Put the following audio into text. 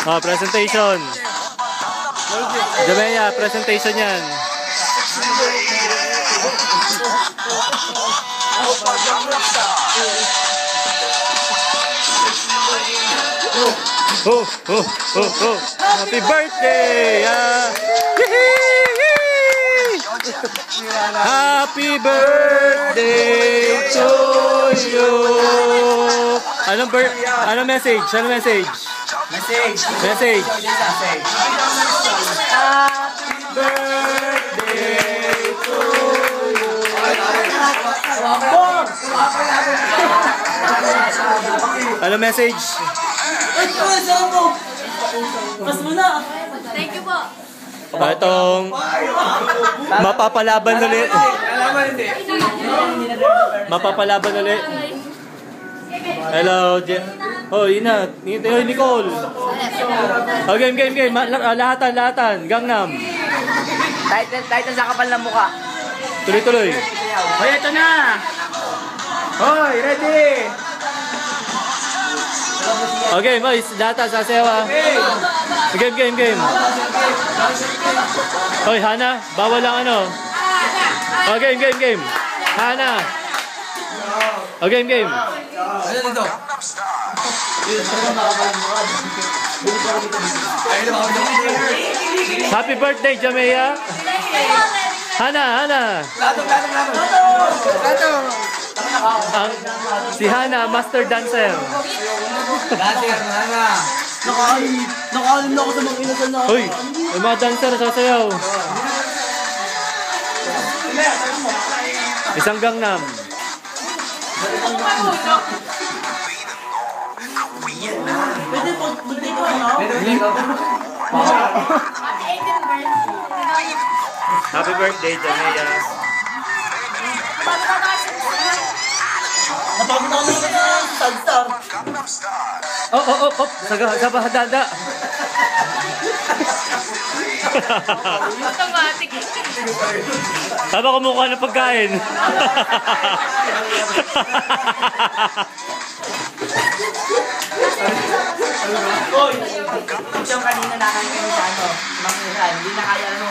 Oh, presentation. Jamea, presentation yan. Oh, oh, oh, oh. Happy birthday! Happy birthday to you! Anong message? Anong message? Message. Happy birthday to you! Anong message? Mas muna. Thank you po. Itong mapapalaban ulit. Mapapalaban ulit. Hello, oh, Ina. Oh, Nicole. Oh, game. Lahatan. Gangnam. Titan sa kapal ng muka. Tuloy. Hoy, ito na. Hoy, ready. Okay, boys. Data sa sewa. Game. Hoy, Hana. Bawal lang ano. Oh, game. Hana. Oh, game. Ano dito? Happy birthday, Jamea. Hana. Lato. Si Hana, master dancer. Nakaalim na ako sa mga inasal na. Hoy, may mga dancer sasayaw. Isang Gangnam. Pwede po, buti ko ano? Happy birthday, Jamea. Napagod ako na Tagstar. Oh. Sabah, dada. Automatic. Habang kumukuha ng pagkain. Oy! Siyang kanina nakain kami sa ano, Mangiran. Hindi na kaya ano,